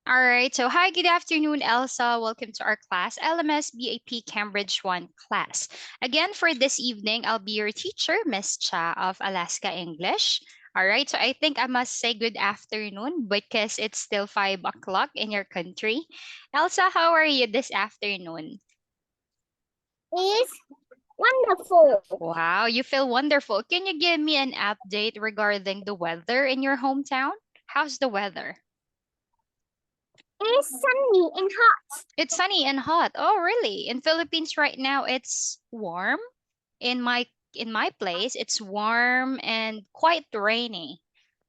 All right. So, hi, good afternoon, Elsa. Welcome to our class, LMS BAP Cambridge 1 class. Again, for this evening, I'll be your teacher, Miss Cha of Alaska English. All right. So, I think I must say good afternoon because it's still 5 o'clock in your country. Elsa, how are you this afternoon? Is wonderful. Wow, you feel wonderful. Can you give me an update regarding the weather in your hometown? How's the weather? It's sunny and hot. It's sunny and hot. Oh, really? In Philippines right now, it's warm. In my place, it's warm and quite rainy.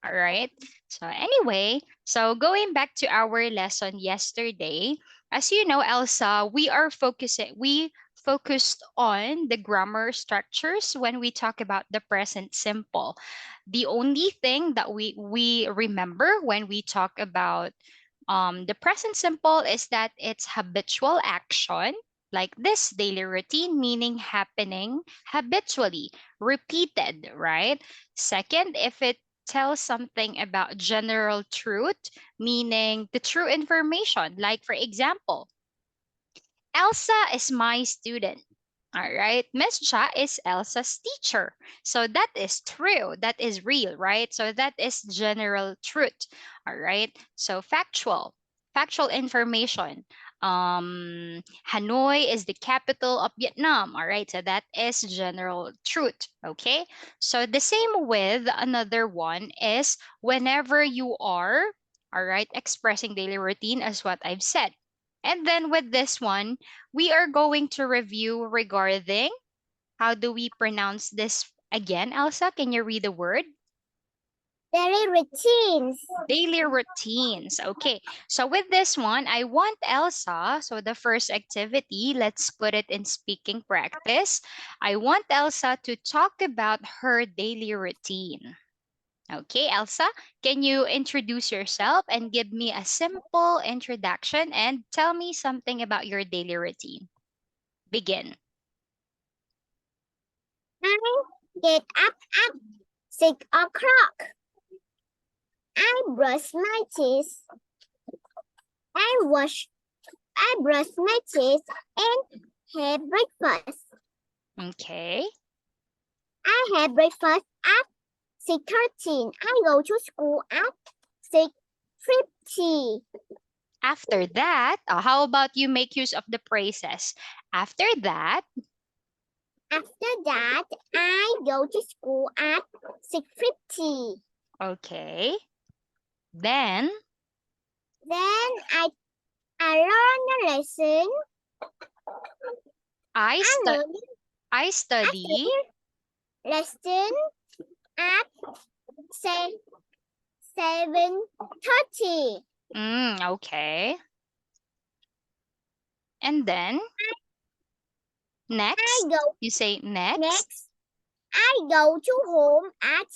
All right. So anyway, so going back to our lesson yesterday, as you know, Elsa, we focused on the grammar structures when we talk about the present simple. The only thing that we remember when we talk about the present simple is that it's habitual action, like this daily routine, meaning happening habitually, repeated, right? Second, if it tells something about general truth, meaning the true information, like for example, Elsa is my student. All right. Miss Cha is Elsa's teacher. So that is true. That is real, right? So that is general truth. All right. So factual information. Hanoi is the capital of Vietnam. All right. So that is general truth. Okay. So the same with another one is whenever you are, all right, expressing daily routine as what I've said. And then with this one, we are going to review regarding how do we pronounce this again, Elsa? Can you read the word? Daily routines. Daily routines. Okay, so with this one, I want Elsa. So the first activity, let's put it in speaking practice. I want Elsa to talk about her daily routine. Okay, Elsa, can you introduce yourself and give me a simple introduction and tell me something about your daily routine? Begin. I get up at 6 o'clock. I brush my teeth. I brush my teeth and have breakfast. Okay. I have breakfast at 6:13. I go to school at 6:50. After that, how about you make use of the phrases? After that, After that, I go to school at 6:50. okay. Then, Then I learn the lesson. I, I stu- learn I I study. study lesson at 7:30. Okay. And then, I next, go you say next. next. I go to home at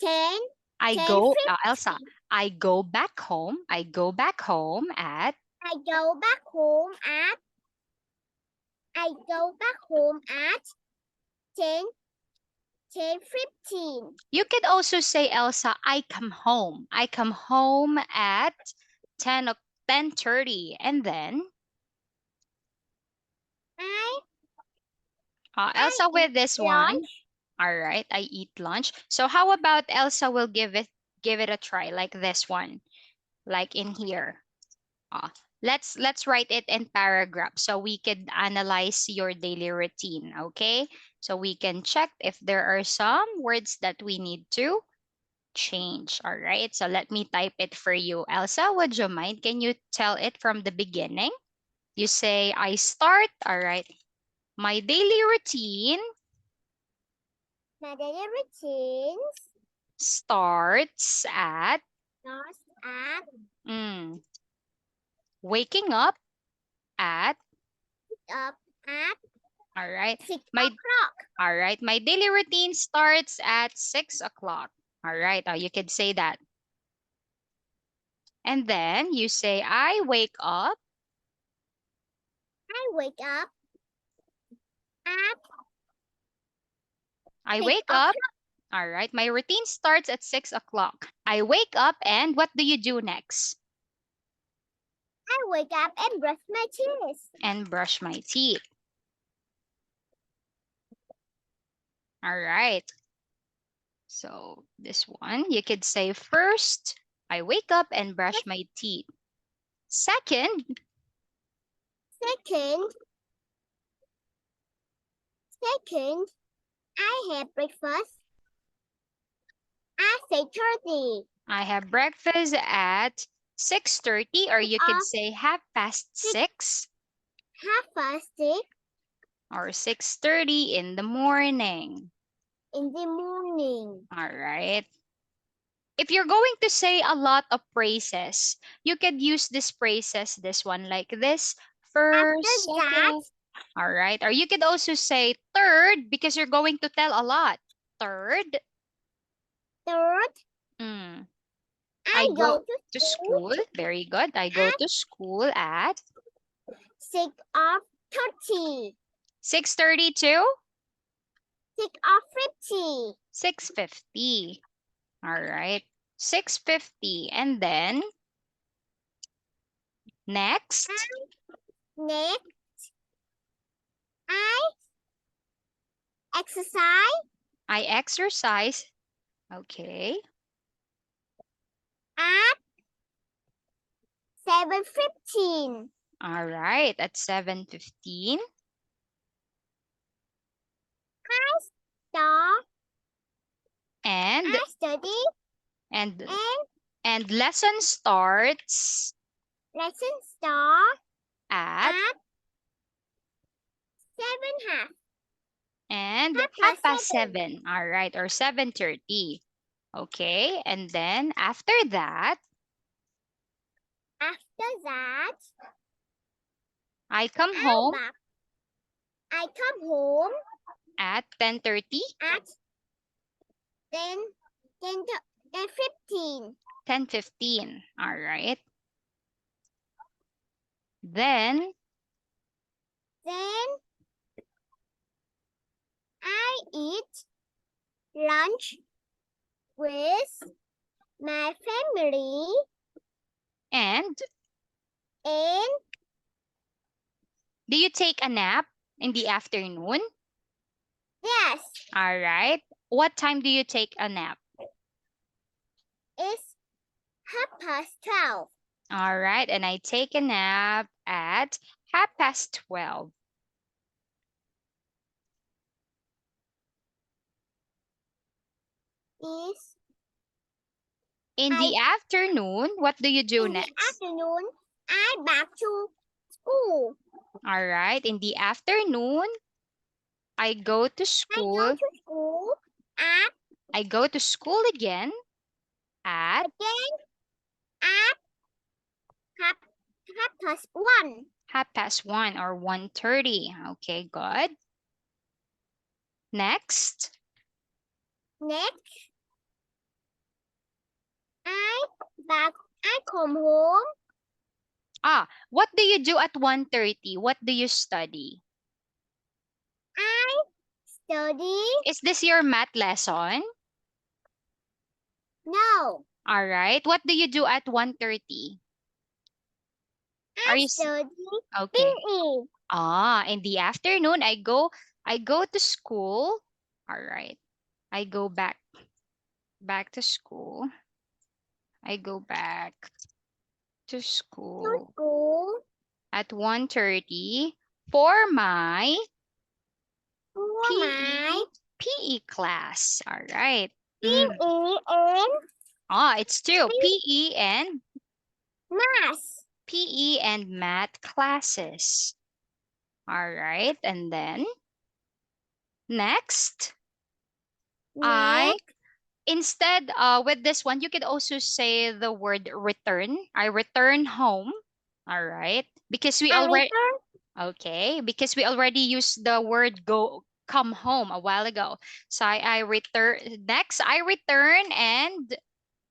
10 I go, 10:50. Elsa, I go back home. I go back home at, I go back home at I go back home at 10 10:15. you could also say, Elsa, I come home. I come home at 10:30. And then, I I Elsa, eat with this one, lunch. all right, I eat lunch. So how about Elsa will give it a try like this one, like in here. Uh, let's write it in paragraphs so we can analyze your daily routine, okay? So we can check if there are some words that we need to change. All right. So let me type it for you. Elsa, would you mind? Can you tell it from the beginning? You say I start, all right. My daily routine My daily routine starts at starts at mm, waking up at up at all right. 6 My o'clock. all right. My daily routine starts at 6 o'clock. All right. Oh, you could say that. And then you say I wake up. I wake up at I 6 wake up. o'clock. All right. My routine starts at 6 o'clock. I wake up and what do you do next? I wake up and brush my teeth. And brush my teeth. All right. So this one, you could say first, I wake up and brush my teeth. Second, Second, I have breakfast at 6:30. I have breakfast at 6:30, or you could Of say 6:30, 6:30 or 6:30 in the morning. in the morning. All right. If you're going to say a lot of phrases, you could use these phrases, this one like this, first, After that, second. All right. Or you could also say third because you're going to tell a lot. Third. third, Mm. I I go go to to school school. Very good. I go to school at 6:30. 6:30 to 6:50. 6:50. All right. 6:50. And then next, Next, I exercise I exercise. Okay. at 7:15. All right. At 7:15. Start. And I study and and and lesson starts lesson start at at 7:30. and Half half past past 7. 7. All right. Or 7:30. Okay. And then after that, After that, I come I home back. I come home at 10:30. at 10, 10, 10:15. 10:15. All right. Then Then I eat lunch with my family and and do you take a nap in the afternoon? yes, All right. What time do you take a nap? it's 12:30. All right. And I take a nap at 12:30. Is In the afternoon, what do you do in the next? afternoon, I back to school. All right. In the afternoon, I go to I go school. to school at I go to school again at again at half, 1:30. 1:30 or 1:30. Okay, good. Next, Next, I I come home. what do you do at 1:30? What do you study? I study. Is this your math lesson? No, All right. What do you do at 1:30? Are I you study okay? PE. In the afternoon I go to school. All right. I go back to school. I go back to To school school at 1:30 for my for PE my PE class. All right. PE and It's two math. PE and math classes. All right. And then next, I Next, instead with this one, you could also say the word return. I return home. All right. Because we I already return okay, because we already used the word go come home a while ago. So I return next I return and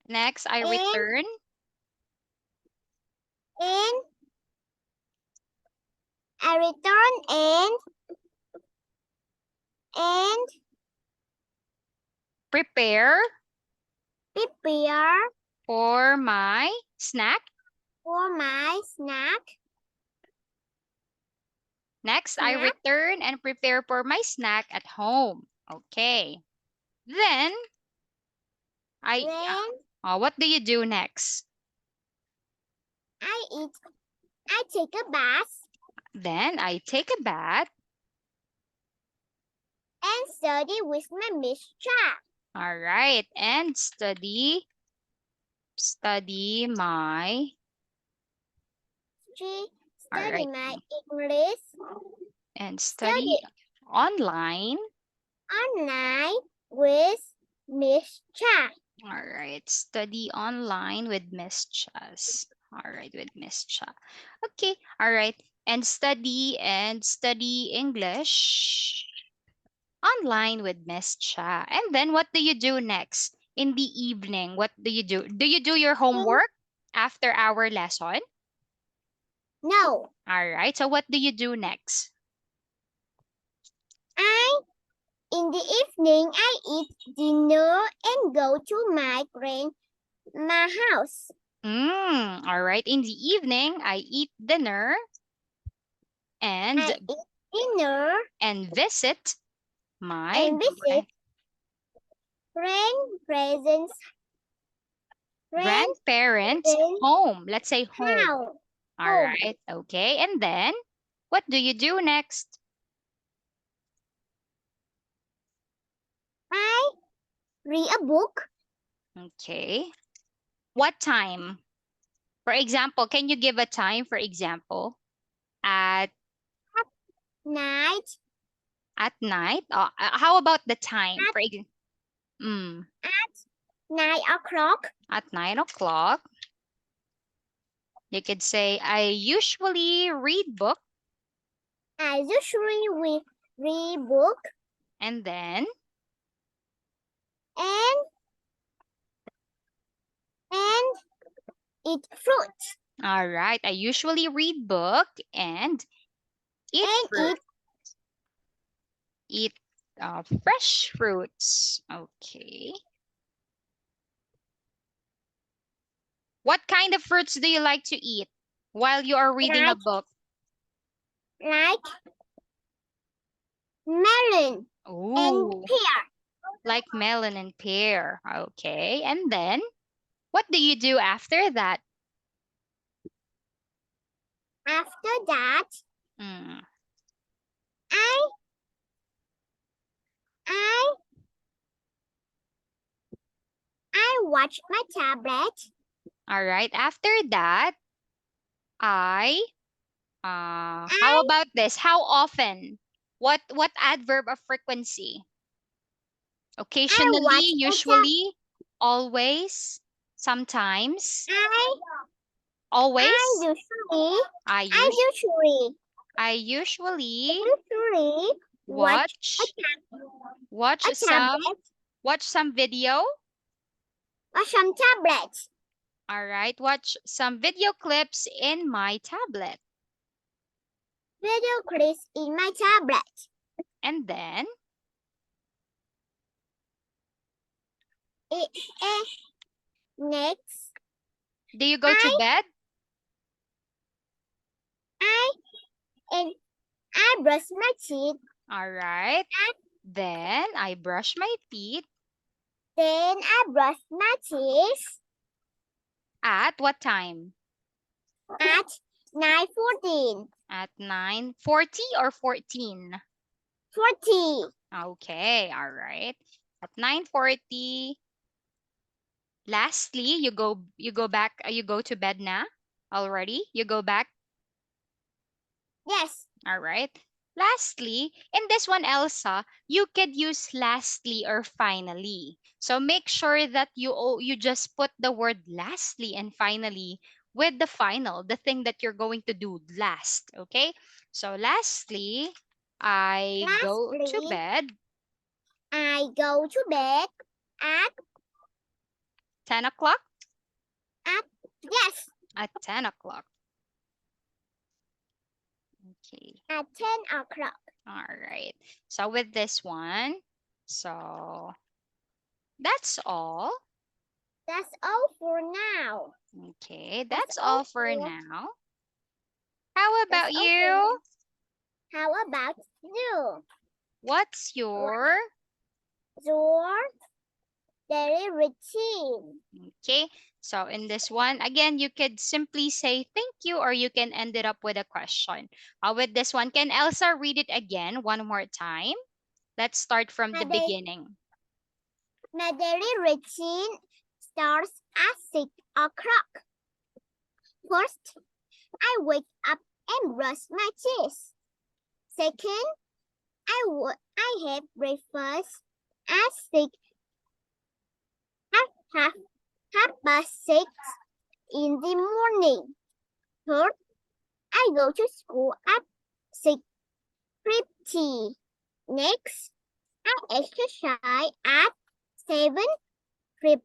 next I and return and I return and prepare prepare for my snack for my snack. Next, I return and prepare for my snack at home. Okay. Then, what do you do next? I eat. I take a bath. Then I take a bath. And study with my Miss Cha. All right. And study my my English. And study online with Miss Cha. All right. Study online with Miss Chas. All right, with Miss Cha. Okay. All right. And study English online with Miss Cha. And then what do you do next? In the evening, what do you do? Do you do your homework after our lesson? No. All right. So what do you do next? In the evening, I eat dinner and go to my grandma's house. All right. In the evening, I eat dinner and visit my grandparents' home. Let's say home. All right. Okay. And then what do you do next? I read a book. Okay. What time? For example, can you give a time, for example? At night. At night? How about the time? At 9 o'clock. At 9 o'clock. You could say, I usually read book. I usually read book. And then? And eat fruit. All right. I usually read book and eat fruit. Eat fresh fruits. Okay. What kind of fruits do you like to eat while you are reading a book? Like melon and pear. Like melon and pear. Okay. And then, what do you do after that? After that, I watch my tablet. All right. After that, how about this? How often? What adverb of frequency? Occasionally, usually, always, sometimes. Always? I usually watch some video. Or some tablets. All right, watch some video clips in my tablet. Video clips in my tablet. And then? Next. Do you go to bed? I brush my teeth. All right. Then I brush my teeth. Then I brush my teeth. At what time? At 9:14. At 9:40 or 14? 40. Okay, all right. At 9:40. Lastly, you go back, you go to bed now already? You go back? Yes. All right. Lastly, in this one, Elsa, you could use lastly or finally. So make sure that you just put the word lastly and finally with the final, the thing that you're going to do last. Okay. So lastly, I go to bed. I go to bed at 10 o'clock? Yes. At 10 o'clock. Okay. At 10 o'clock. All right. So with this one, so that's all. That's all for now. Okay, That's that's all all for for now. How that's about all for now. you? How about you? What's your Your daily routine. okay? So in this one, again, you could simply say thank you or you can end it up with a question. With this one, can Elsa read it again one more time? Let's start from My, the day, beginning. my daily routine starts at 6 o'clock. First, I wake up and brush my teeth. Second, I have breakfast at half, half, half past 6 in the morning. Third, I go to school at 6:50. Next, I exercise at 7:15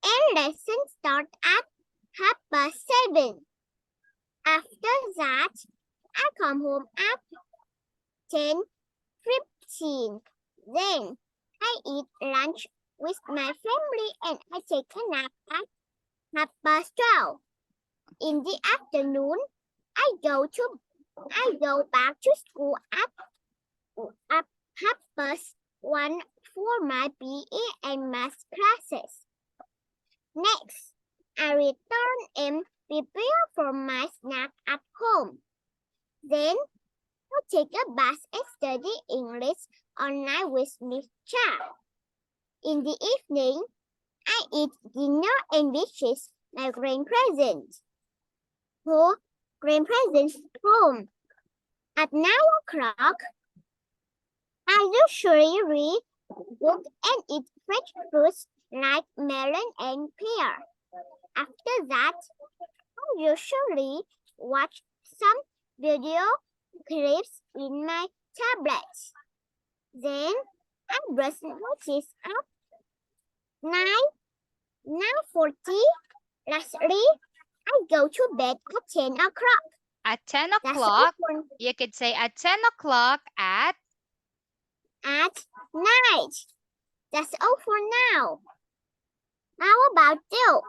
and lesson start at 7:30. After that, I come home at 10:15. Then I eat lunch with my family and I take a nap at 12:30. In the afternoon, I go back to school at 1:30 for my PE and math classes. Next, I return and prepare for my snack at home. Then I take a bath and study English online with Miss Cha. In the evening, I eat dinner and visit my grandparents home. At 9 o'clock, I usually read books and eat fresh fruits like melon and pear. After that, I usually watch some video clips in my tablet. Then I brush my teeth at 9:40. Lastly, I go to bed at 10 o'clock. At 10 That's all o'clock, for you could say at 10 o'clock at night. That's all for now. How about you?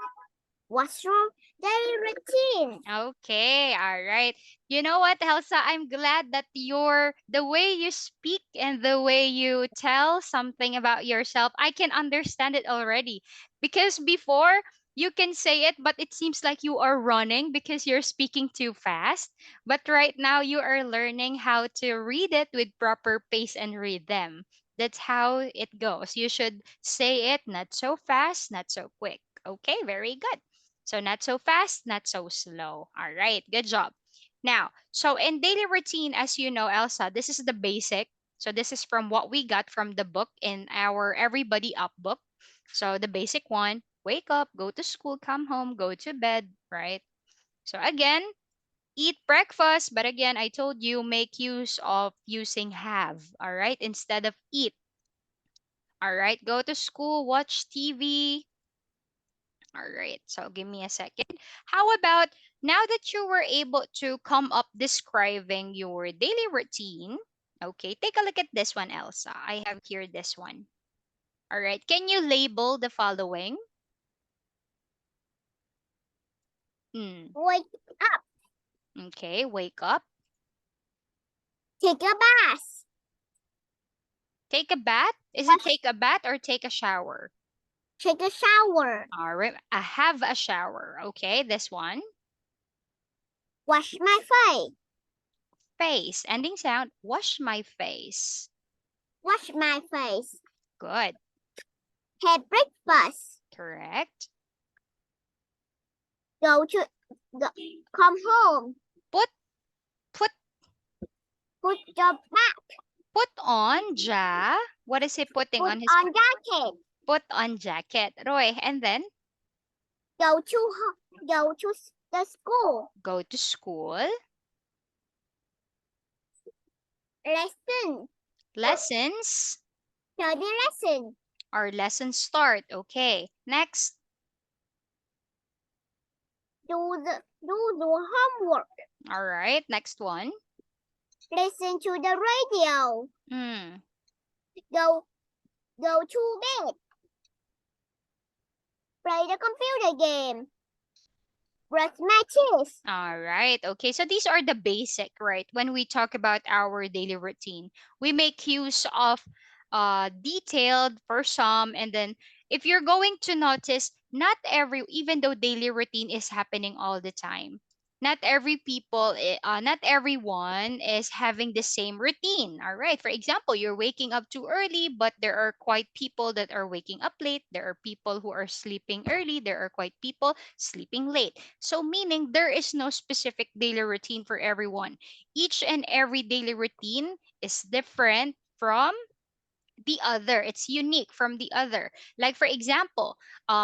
What's your daily routine? okay, all right. You know what, Elsa? I'm glad that the way you speak and the way you tell something about yourself, I can understand it already. Because before you can say it, but it seems like you are running because you're speaking too fast. But right now you are learning how to read it with proper pace and rhythm. That's how it goes. You should say it not so fast, not so quick. Okay, very good. So not so fast, not so slow. All right, good job. Now, so in daily routine, as you know, Elsa, this is the basic. So this is from what we got from the book in our Everybody Up book. So the basic one, wake up, go to school, come home, go to bed, right? So again, eat breakfast, but again, I told you make use of using have, all right, instead of eat. All right, go to school, watch TV, all right, so give me a second. How about now that you were able to come up describing your daily routine? Okay, take a look at this one, Elsa. I have here this one. All right, can you label the following? Hmm. Wake up, Okay, wake up, take a bath, take a bath. Is it wash, take a bath or take a shower? take a shower, All right, I have a shower. Okay, this one. wash my face, Face, ending sound, wash my face. wash my face, Good, have breakfast, correct. go to go, come home, Put, put put the back, Put on ja. What is he putting put on his on jacket, put on jacket? Roy, and then go to the school, go to school. lesson, Lessons study lesson, or lessons start. Okay. Next. do the homework, All right. Next one. listen to the radio, Hmm. go to bed, play the computer game, brush my teeth. All right. Okay. So these are the basic, right? When we talk about our daily routine, we make use of detailed for some, and then if you're going to notice, not every, even though daily routine is happening all the time, not everyone is having the same routine. All right. For example, you're waking up too early, but there are quite people that are waking up late. There are people who are sleeping early. There are quite people sleeping late. So, meaning there is no specific daily routine for everyone. Each and every daily routine is different from the other. It's unique from the other. Like for example,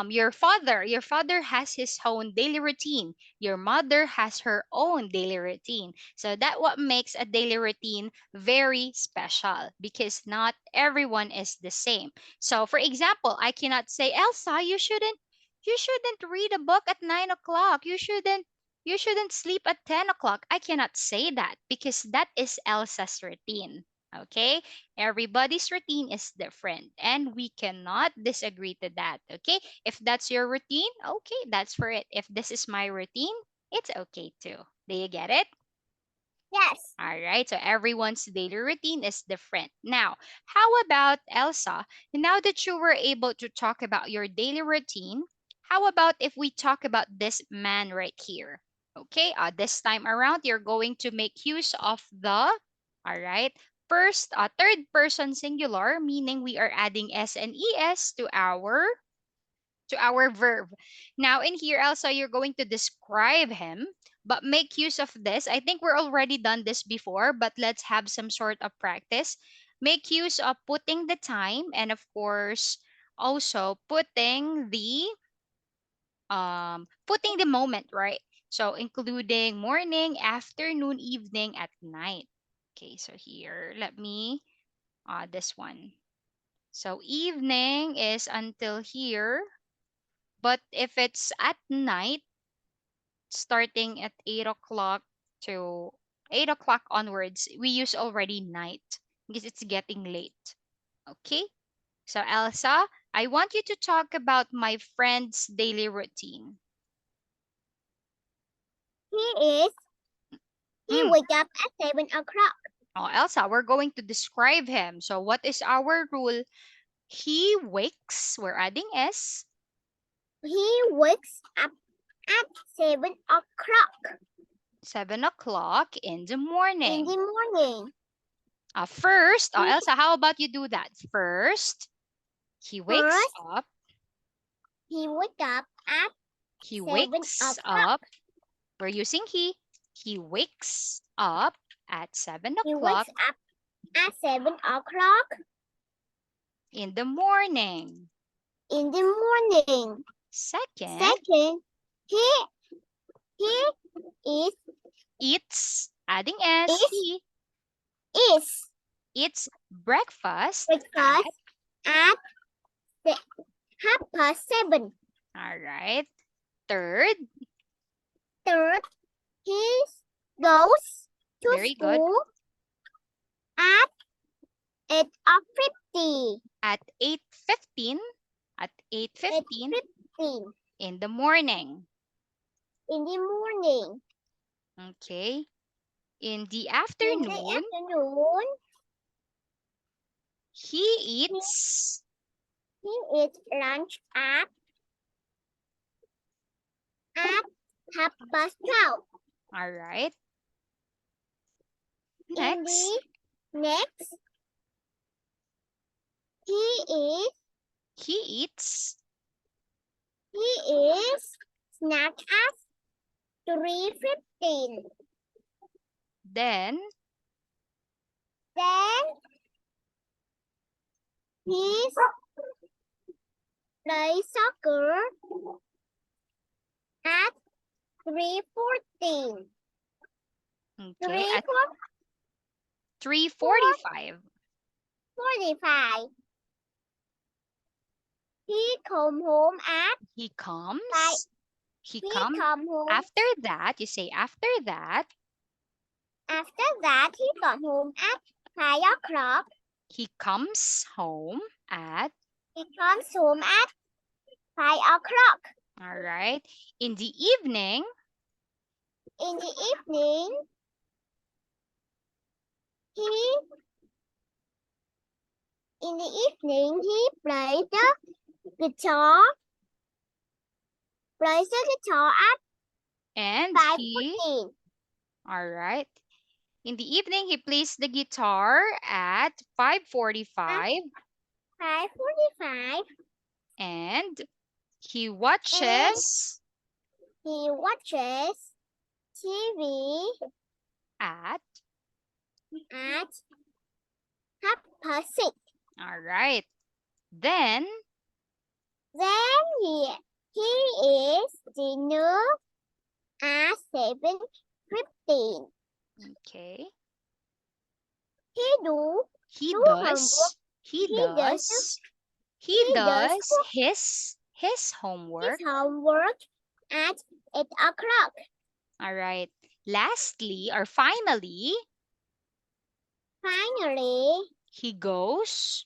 your father has his own daily routine. Your mother has her own daily routine. So that what makes a daily routine very special, because not everyone is the same. So for example, I cannot say, Elsa, you shouldn't read a book at 9 o'clock. You shouldn't sleep at 10 o'clock. I cannot say that because that is Elsa's routine. Okay, everybody's routine is different and we cannot disagree to that. Okay, if that's your routine, okay, that's for it. If this is my routine, it's okay too. Do you get it? Yes. All right, so everyone's daily routine is different. Now, how about Elsa? Now that you were able to talk about your daily routine, how about if we talk about this man right here? Okay, this time around, you're going to make use of all right, first, third person singular, meaning we are adding S and ES to our verb. Now in here, Elsa, you're going to describe him, but make use of this. I think we're already done this before, but let's have some sort of practice. Make use of putting the time, and of course, also putting the moment, right? So including morning, afternoon, evening, at night. Okay, so here, let me this one. So evening is until here. But if it's at night, starting at 8 o'clock to 8 o'clock onwards, we use already night because it's getting late. Okay? So, Elsa, I want you to talk about my friend's daily routine. He Mm. wake up at 7 o'clock. Oh, Elsa, we're going to describe him. So, what is our rule? He wakes, we're adding S, He wakes up at 7 o'clock 7 o'clock in the in morning. the morning. First, He, Elsa, how about you do that? First, he wakes first, up. he wake up at He 7 wakes o'clock. up. We're using he. He wakes up at 7 He o'clock wakes up at 7 o'clock in the morning. in the morning. Second, Second, he he is eats, adding S, is he is eats breakfast breakfast at 7:30. all right. Third, Third, he goes to very good, school at 8:50. at 8:15, at 8:15 8:15 in the morning. in the morning. Okay. In the In the afternoon, afternoon, he eats he eats lunch at 12:30. all right. In Next, the next, he is he eats he is snack at 3:15. then Then he plays soccer at 3:14. okay at 3:45 3:45. He come home at he 5. comes he He come come home. after that, you say after that After that, he come home at 5 o'clock. he comes home at He comes home at 5 o'clock. All right. In the evening, In the evening, he he plays the guitar. Plays the guitar at and he, 5:15. all right. In the evening, he plays the guitar at At 5:45 5:45, and he and watches he watches TV at, at 6:30. all right. Then, Then he is dinner at 7:15. okay, He do he do homework. does, he He does does, he he does does his his homework. homework at 8 o'clock. All right. Lastly or finally, Finally, he goes.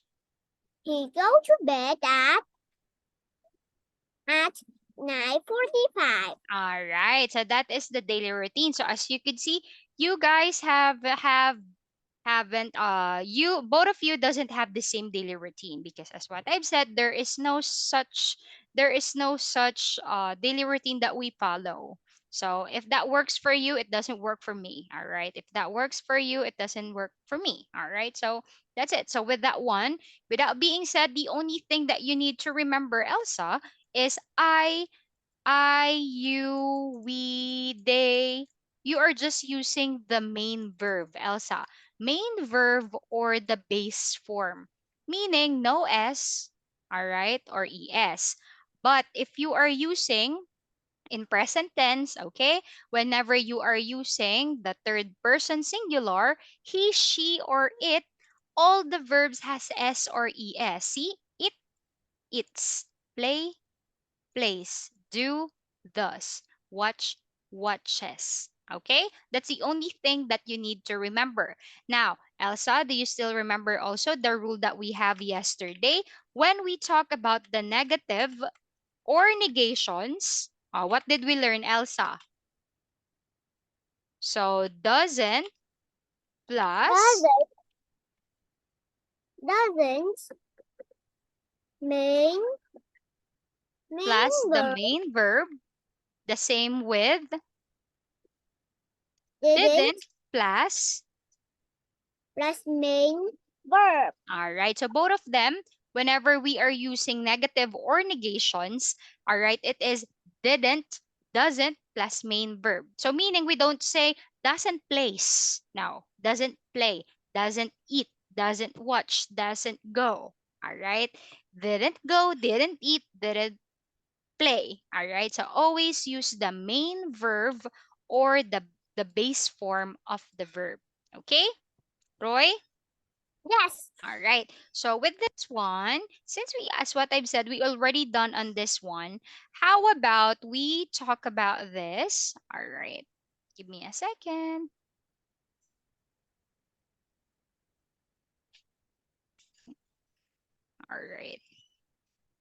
he go to bed at 9:45. All right. So that is the daily routine. So as you could see, you guys haven't you both of you doesn't have the same daily routine because as what I've said, there is no such daily routine that we follow. So if that works for you, it doesn't work for me. All right. If that works for you, it doesn't work for me. All right. So that's it. So with that one, without being said, the only thing that you need to remember, Elsa, is you, we, they. You are just using the main verb, Elsa. Main verb or the base form, meaning no S, all right, or ES. But if you are using in present tense, okay, whenever you are using the third person singular, he, she, or it, all the verbs has S or ES. See, it, it's, play, plays, do, does, watch, watches. Okay? That's the only thing that you need to remember. Now, Elsa, do you still remember also the rule that we have yesterday when we talk about the negative or negations? What did we learn, Elsa? So, doesn't plus Doesn't main plus the verb main verb, the same with didn't didn't plus. plus main verb. All right. So both of them, whenever we are using negative or negations, all right, it is didn't, doesn't plus main verb. So meaning we don't say doesn't place. No, doesn't play, doesn't eat, doesn't watch, doesn't go. All right. Didn't go, didn't eat, didn't play. All right. So always use the main verb or the base form of the verb. Okay, Roy? Yes. All right. So with this one, since we, as what I've said, we already done on this one, how about we talk about this? All right. Give me a second. All right.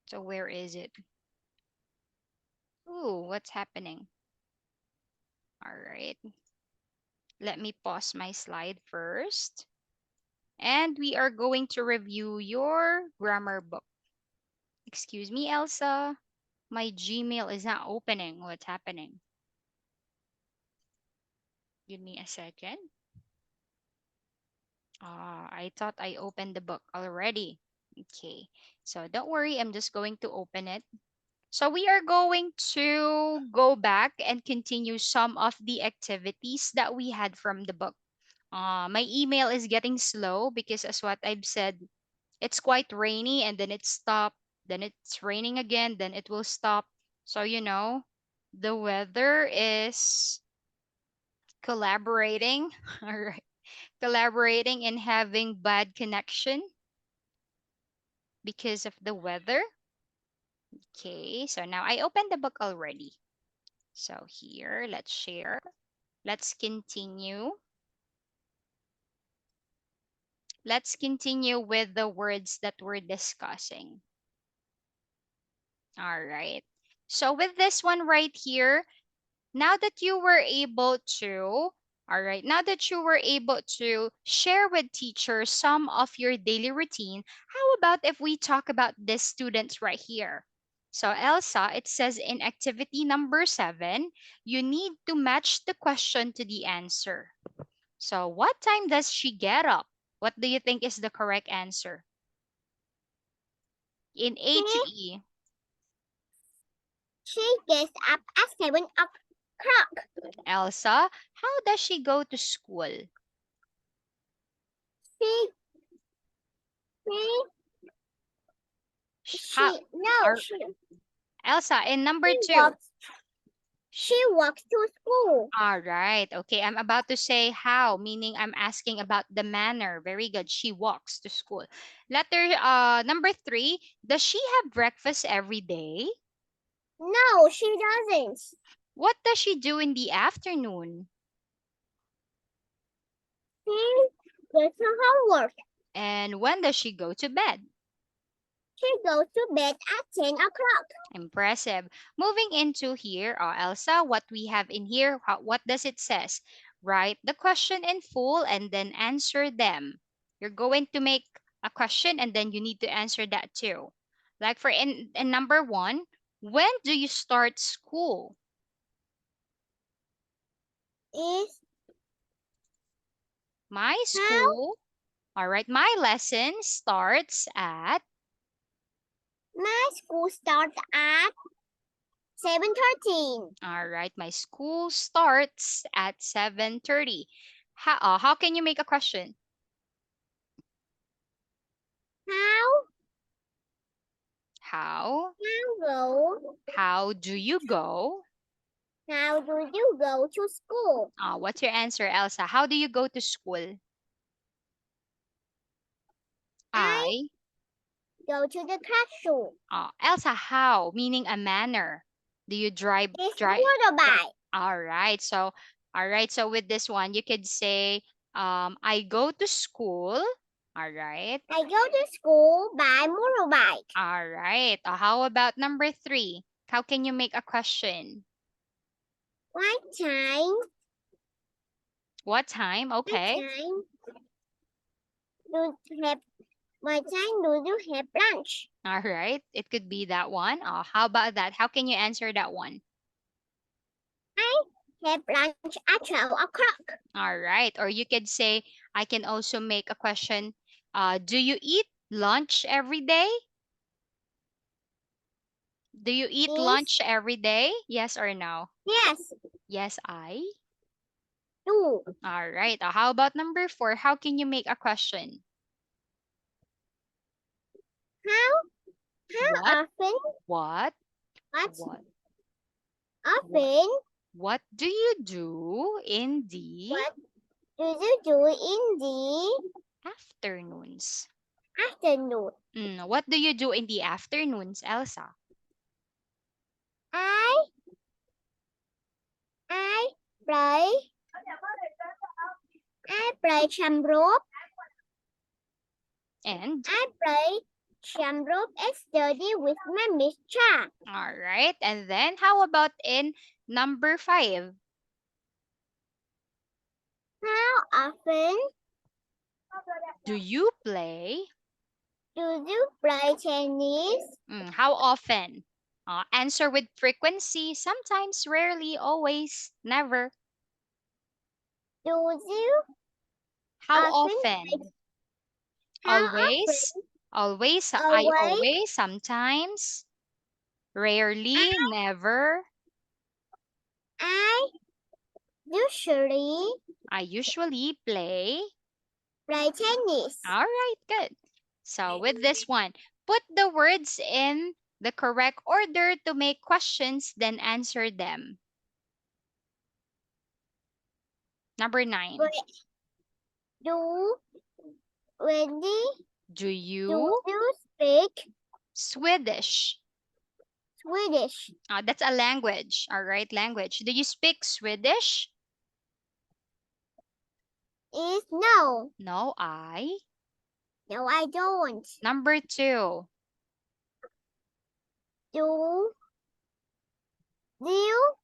So where is it? Ooh, what's happening? All right. Let me pause my slide first. And we are going to review your grammar book. Excuse me, Elsa. My Gmail is not opening. What's happening? Give me a second. Ah, I thought I opened the book already. Okay, so don't worry, I'm just going to open it. So we are going to go back and continue some of the activities that we had from the book. My email is getting slow because, as what I've said, it's quite rainy and then it stopped, then it's raining again, then it will stop. So, the weather is collaborating, all right, collaborating and having bad connection because of the weather. Okay, so now I opened the book already. So here, let's share. Let's continue. Let's continue with the words that we're discussing. All right. So with this one right here, now that you were able to, all right, now that you were able to share with teachers some of your daily routine, how about if we talk about this students right here? So Elsa, it says in activity number 7, you need to match the question to the answer. So what time does she get up? What do you think is the correct answer? In A to She, E, she gets up at 7 o'clock. Elsa, how does she go to school? She, she, How no, are Elsa in number she 2? walks, she walks to school. All right. Okay, I'm about to say how, meaning I'm asking about the manner. Very good. She walks to school. Letter number 3, does she have breakfast every day? No, she doesn't. What does she do in the afternoon? She does her homework. And when does she go to bed? She goes to bed at 10 o'clock. Impressive. Moving into here, Elsa, what we have in here, what does it says? Write the question in full and then answer them. You're going to make a question and then you need to answer that too. Like for in number 1, when do you start school? Is My how school, all right, my lesson starts at, my school starts at 7:13. all right, my school starts at 7:30. How can you make a question? How How go? How do you go? How do you go to school? What's your answer, Elsa? How do you go to school? I I. go to the classroom. Elsa, how? Meaning a manner. Do you drive? It's Drive. motorbike. All right. So, all right. So with this one, you could say, I go to school. All right. I go to school by motorbike. All right. How about number 3? How can you make a question? What time? What time? What Okay. time do you have? What time do you have lunch? All right. It could be that one. How about that? How can you answer that one? I have lunch at 12 o'clock. All right. Or you could say, I can also make a question. Do you eat lunch every day? Do you eat Is lunch every day? Yes or no? yes, Yes, I. do. All right. How about number 4? How can you make a question? How What? often? What? What What? What? often? What do you do in the What do you do in the afternoons? afternoon? What do you do in the afternoons, Elsa? I I play I play some rope. And I play some rope and study with my mistress. all right. And then how about in number 5? How often Do you play? do you play tennis? How often? Answer with frequency. Sometimes, rarely, always, never. Do you How often often? how often Always. Always. I away? always. Sometimes. Rarely. Never. I usually I usually play. play tennis. All right, good. So with this one, put the words in the correct order to make questions, then answer them. Number 9. Do ready? Do Do you you speak Swedish? Swedish? That's a language. All right, language. Do you speak Swedish? Is no. No, I. No, I don't. Number 2. Do you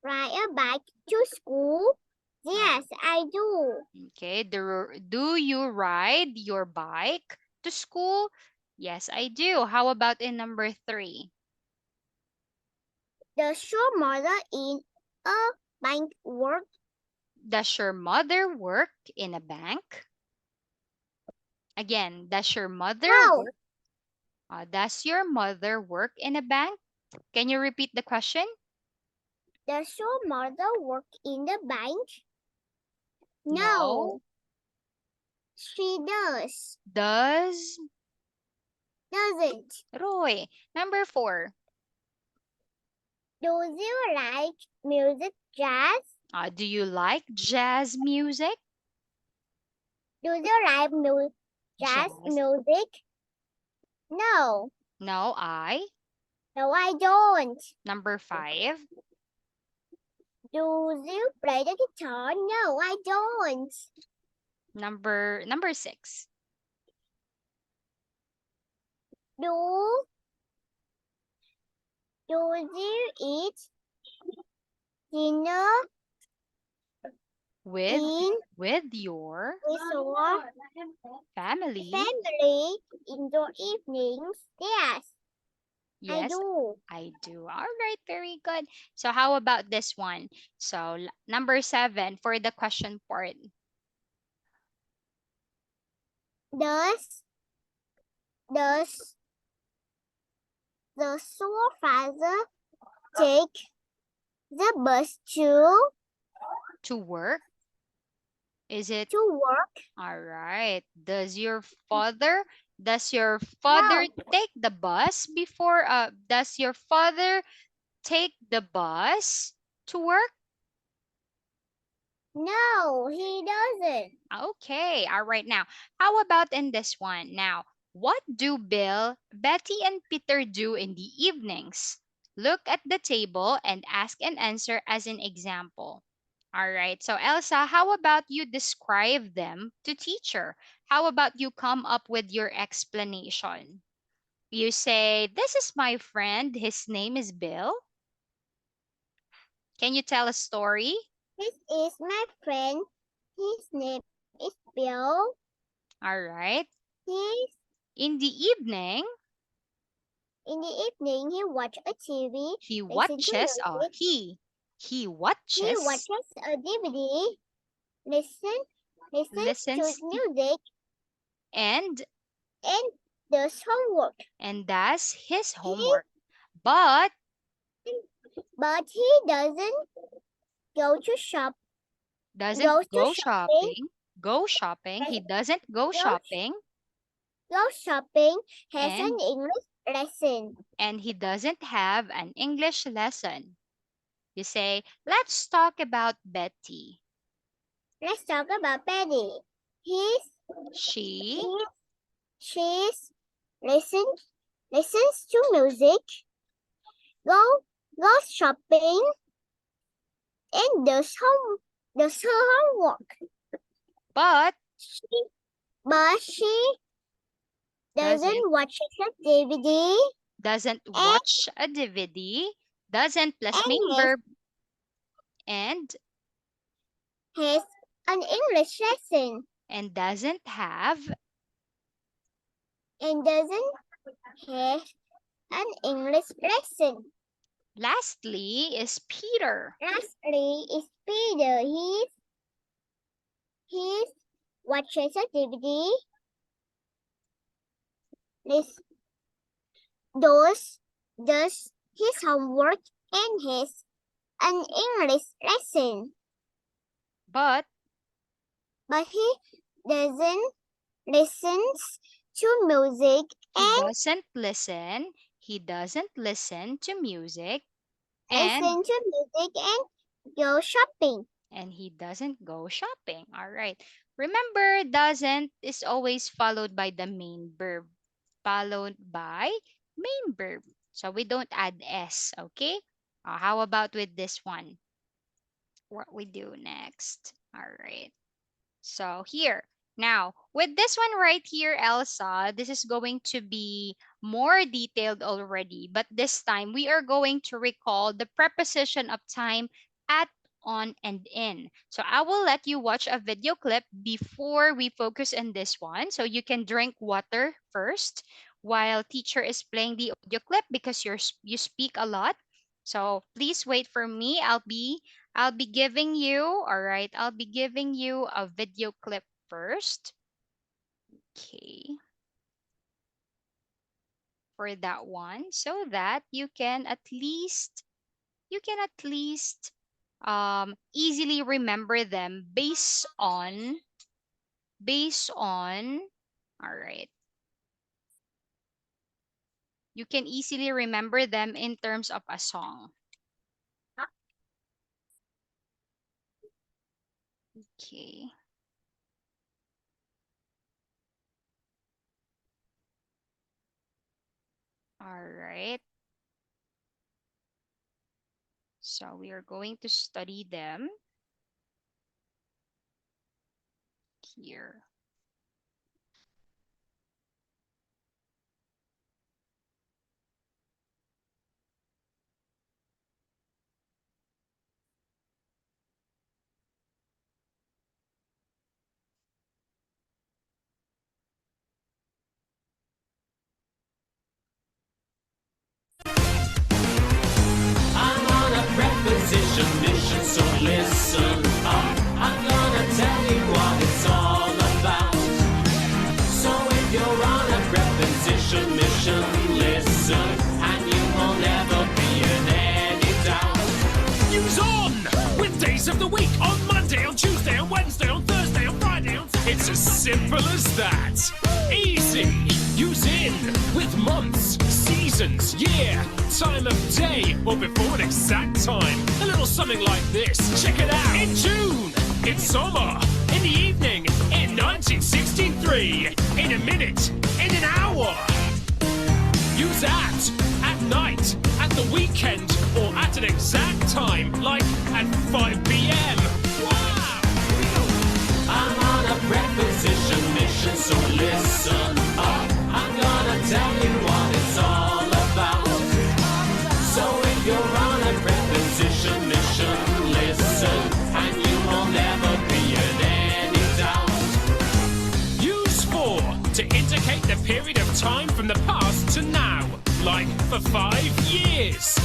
ride a bike to school? Yes, I do. Okay. Do you ride your bike to school? Yes, I do. How about in number 3? Does your mother in a bank work? Does your mother work in a bank? Again, does your mother No. work? Does your mother work in a bank? Can you repeat the question? Does your mother work in the bank? No. No. She does. Does Doesn't. Roy? Number 4. Do you like music, jazz? Do you like jazz music? Do you like jazz Jazz. music? No. No, I. No, I don't. Number 5. Do you play the guitar? No, I don't. Number 6. Do you eat dinner With in with your with your family? family in the evenings? Yes, I Yes, do. I do. All right, very good. So how about this one? So number 7 for the question part. Does does the your father take the bus To work? Is it to work? all right? Does your father No, take the bus before does your father take the bus to work? no, he doesn't. Okay, all right. Now, how about in this one? Now, what do Bill, Betty, and Peter do in the evenings? Look at the table and ask and answer as an example. All right, so Elsa, how about you describe them to teacher? How about you come up with your explanation? You say, "This is my friend. His name is Bill." Can you tell a story? This is my friend. His name is Bill. All right. He's In the evening, in the evening he watch a TV, he listen to watches music. he He watches watches a DVD, listens to listens music, and and does homework. does his He homework, but but he doesn't go to shop. doesn't Goes to go shopping. shopping. He doesn't go Goes shopping, goes shopping. Has an and English lesson. he doesn't have an English lesson. You say, "Let's talk about Betty." Let's talk about Betty. He's She he she's listens to music. Go goes shopping and does her homework. but She, but she doesn't doesn't watch the DVD doesn't and watch a DVD, doesn't plus main and verb, and has an English lesson doesn't have. and doesn't have an English lesson. Lastly is Peter. Lastly is Peter. He's watches a DVD. This does his homework and has an English lesson. But But he doesn't listens to music he and doesn't listen. He doesn't listen to music, and listen to music and go shopping. he doesn't go shopping. All right. Remember, doesn't is always followed by the main verb. Followed by main verb. So we don't add s, okay? How about with this one? What we do next? All right. So here, Now, with this one right here, Elsa, this is going to be more detailed already, but this time we are going to recall the preposition of time at, on, and in. So I will let you watch a video clip before we focus on this one. So you can drink water first while teacher is playing the audio clip because you speak a lot. So please wait for me. I'll be giving you, all right, I'll be giving you a video clip first. Okay. For that one, so that you can at least easily remember them based on all right, you can easily remember them in terms of a song. Okay. All right. So we are going to study them here. I'm on a preposition mission, so listen up. I'm gonna tell you what it's all about. So if you're on a preposition mission, listen, and you will never be in any doubt. Use on with days of the week, on Monday, on Tuesday, on Wednesday, on Thursday, on Friday, on Saturday. It's as simple as that. Easy. Use in with months, seasons, year, time of day, or before an exact time. A little something like this. Check it out. In June, in summer, in the evening, in 1963, in a minute, in an hour. Use at night, at the weekend, or at an exact time, like at 5 p.m. Wow! I'm on a preposition mission, so listen up. I'm gonna tell you what it's all about. So if you're on a preposition mission, listen, and you will never be in any doubt. Use for to indicate the period of time from the past to now, like for 5 years.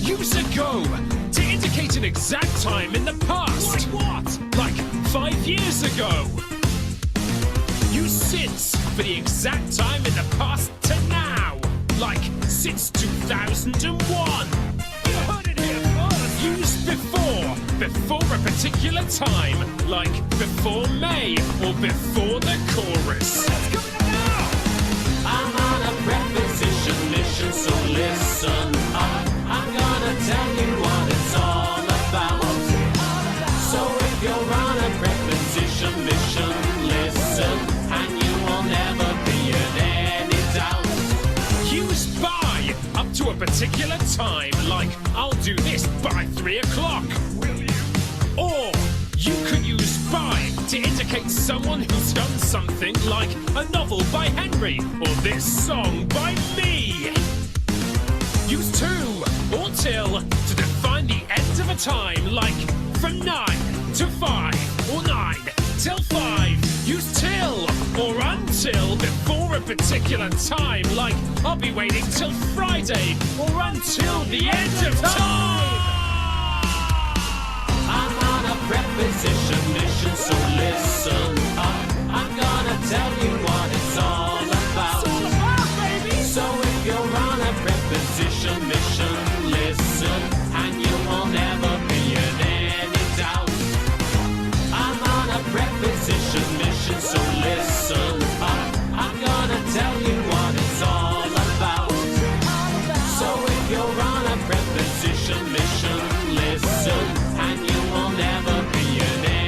Use ago to indicate an exact time in the past. Like what? Like 5 years ago. Use since for the exact time in the past to now, like since 2001. You heard it here first. Use before a particular time, like before May or before the chorus. Let's go now. I'm on a preposition mission, so listen up. I'm gonna tell you what it's all about. So if you're on a preposition mission, listen, and you will never be in any doubt. Use by up to a particular time, like I'll do this by 3 o'clock. Will you? Or you could use by to indicate someone who's done something, like a novel by Henry or this song by me. Use to or till to define the end of a time, like from 9 to 5 or 9 till 5. Use till or until before a particular time, like I'll be waiting till Friday or until the end of time. I'm on a preposition mission, so listen up. I'm gonna tell you what it's all about. It's all about, baby. So if you're on a preposition mission, listen, and you will never be in any doubt. I'm on a preposition mission, so listen up. I'm gonna tell you what it's all about. So if you're on a preposition mission, listen, and you will never be in any doubt.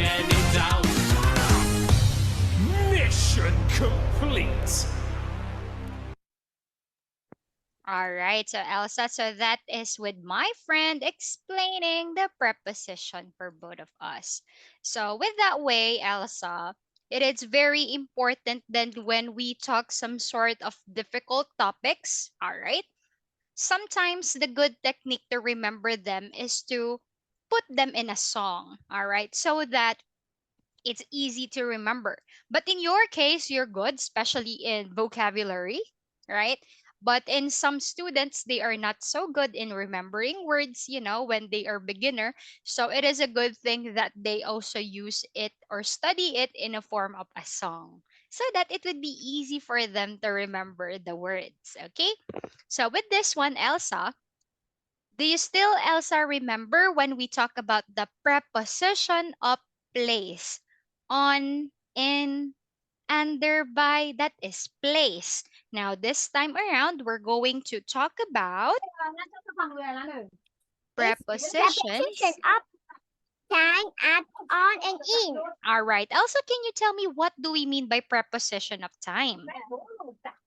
All right, so Elsa, so that is with my friend explaining the preposition for both of us. So with that way, Elsa, it is very important that when we talk some sort of difficult topics, all right, sometimes the good technique to remember them is to put them in a song, all right, so that it's easy to remember. But in your case, you're good, especially in vocabulary, right? But in some students, they are not so good in remembering words, when they are beginner. So it is a good thing that they also use it or study it in a form of a song so that it would be easy for them to remember the words. Okay? So with this one, Elsa, do you still, Elsa, remember when we talk about the preposition of place? On, in, under, by, that is place. Now, this time around, we're going to talk about It's preposition prepositions. of time, at, on, and in. All right. Elsa, can you tell me what do we mean by preposition of time?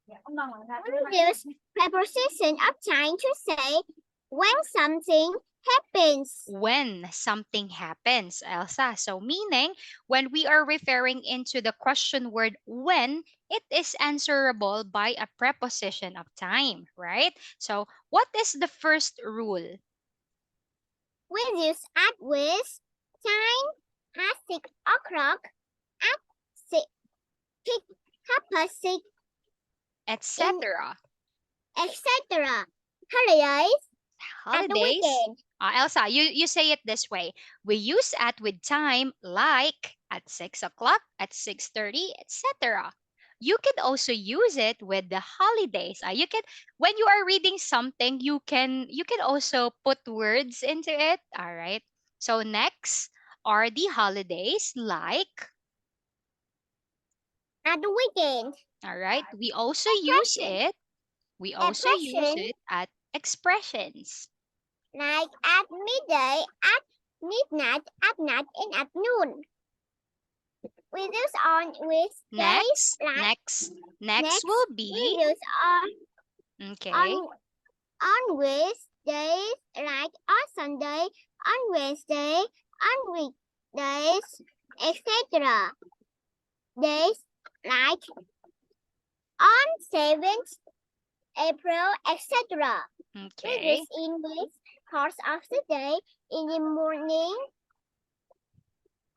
We use preposition of time to say when something happens. When something happens, Elsa. So meaning when we are referring into the question word when, it is answerable by a preposition of time, right? So what is the first rule? We use at with time at 6 o'clock, at 6, 6:30, Etc. etc. Holidays at the Holidays. weekend. Elsa, you say it this way. We use at with time like at 6 o'clock, at 6:30, etc. You can also use it with the holidays. You can, when you are reading something, you can also put words into it. All right. So next are the holidays like. At the weekend. All right. We also use Expression. it. We also use Expression it at expressions. like at midday, at midnight, at night, and at noon. We use on with days Next, like next, next next. will We be use okay. on with days like on Sunday, on Wednesday, on weekdays, etc. Days like on 7th April, etc. We Okay. use in this course of the day in the morning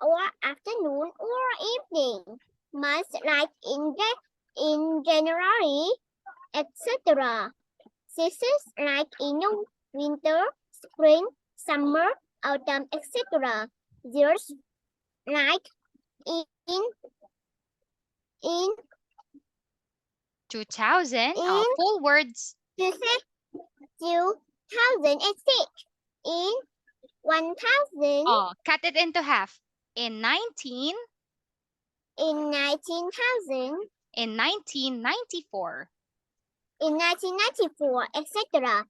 or afternoon or evening. Months like in January, etc. Seasons like in winter, spring, summer, autumn, etc. Years like in 2000. in Full words. 2006, in 1000, Cut it into half. In 19, in 19,000, in 1994. in 1994, etc.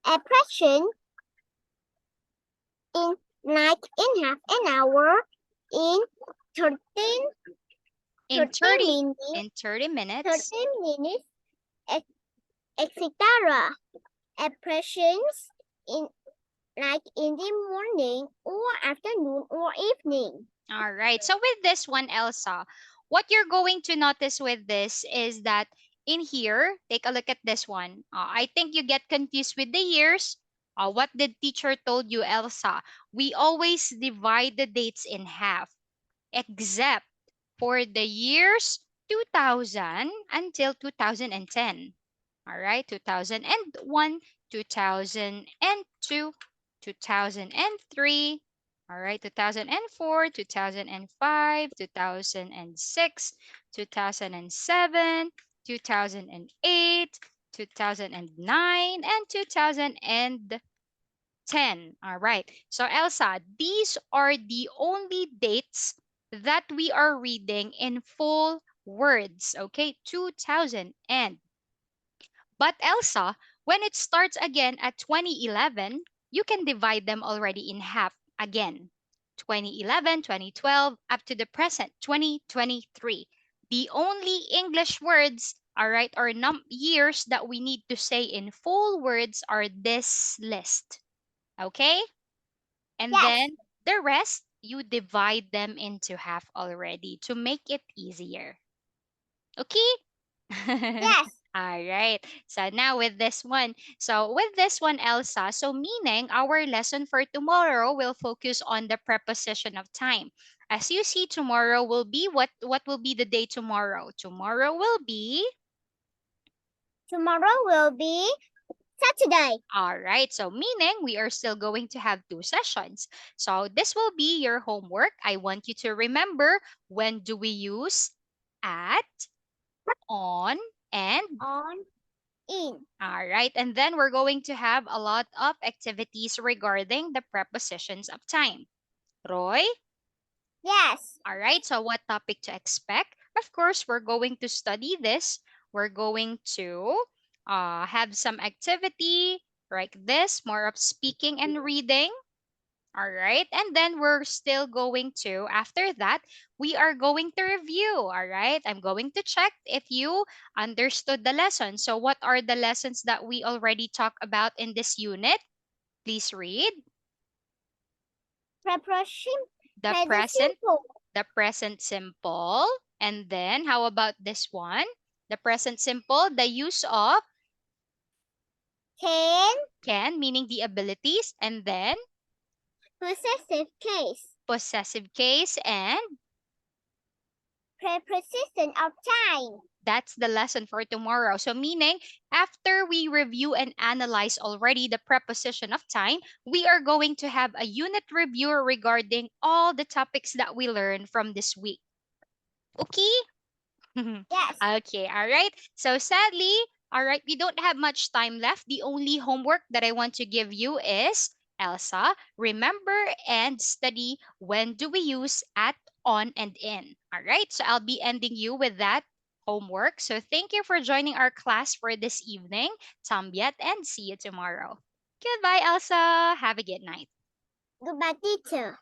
Expression in like in half an hour, in 13, In 30, minutes, in 30 minutes. 13 minutes, etc. Expressions in like in the morning or afternoon or evening. All right. So with this one, Elsa, what you're going to notice with this is that in here, take a look at this one. I think you get confused with the years. What did teacher told you, Elsa? We always divide the dates in half, except for the years 2000 until 2010. All right, 2001, 2002, 2003. All right, 2004, 2005, 2006, 2007, 2008, 2009, and 2010. All right. So Elsa, these are the only dates that we are reading in full words. Okay, 2000 and. But Elsa, when it starts again at 2011, you can divide them already in half again. 2011, 2012, up to the present, 2023. The only English words all right, or years that we need to say in full words are this list. Okay? And Yes. then the rest, you divide them into half already to make it easier. Okay? Yes. All right. So now with this one. So with this one, Elsa, so meaning our lesson for tomorrow will focus on the preposition of time. As you see, tomorrow will be what will be the day tomorrow? Tomorrow will be Tomorrow will be Saturday. all right. So meaning we are still going to have two sessions. So this will be your homework. I want you to remember, when do we use at, on, and On. In. all right. And then we're going to have a lot of activities regarding the prepositions of time. Roy? Yes. All right. So what topic to expect? Of course, we're going to study this. We're going to have some activity like this, more of speaking and reading. All right. And then we're still going to, after that, we are going to review. All right. I'm going to check if you understood the lesson. So, what are the lessons that we already talked about in this unit? Please read. Preposition. The Present present, simple. the present simple. And then, how about this one? The present simple, the use of can, meaning the abilities, and then Possessive case. possessive case, and Preposition of time. that's the lesson for tomorrow. So, meaning, after we review and analyze already the preposition of time, we are going to have a unit review regarding all the topics that we learned from this week. Okay? Yes. Okay, all right. So sadly, all right, we don't have much time left. The only homework that I want to give you is, Elsa, remember and study, when do we use at, on, and in. All right, so I'll be ending you with that homework. So thank you for joining our class for this evening. Tambiat, and see you tomorrow. Goodbye, Elsa. Have a good night. Goodbye, teacher.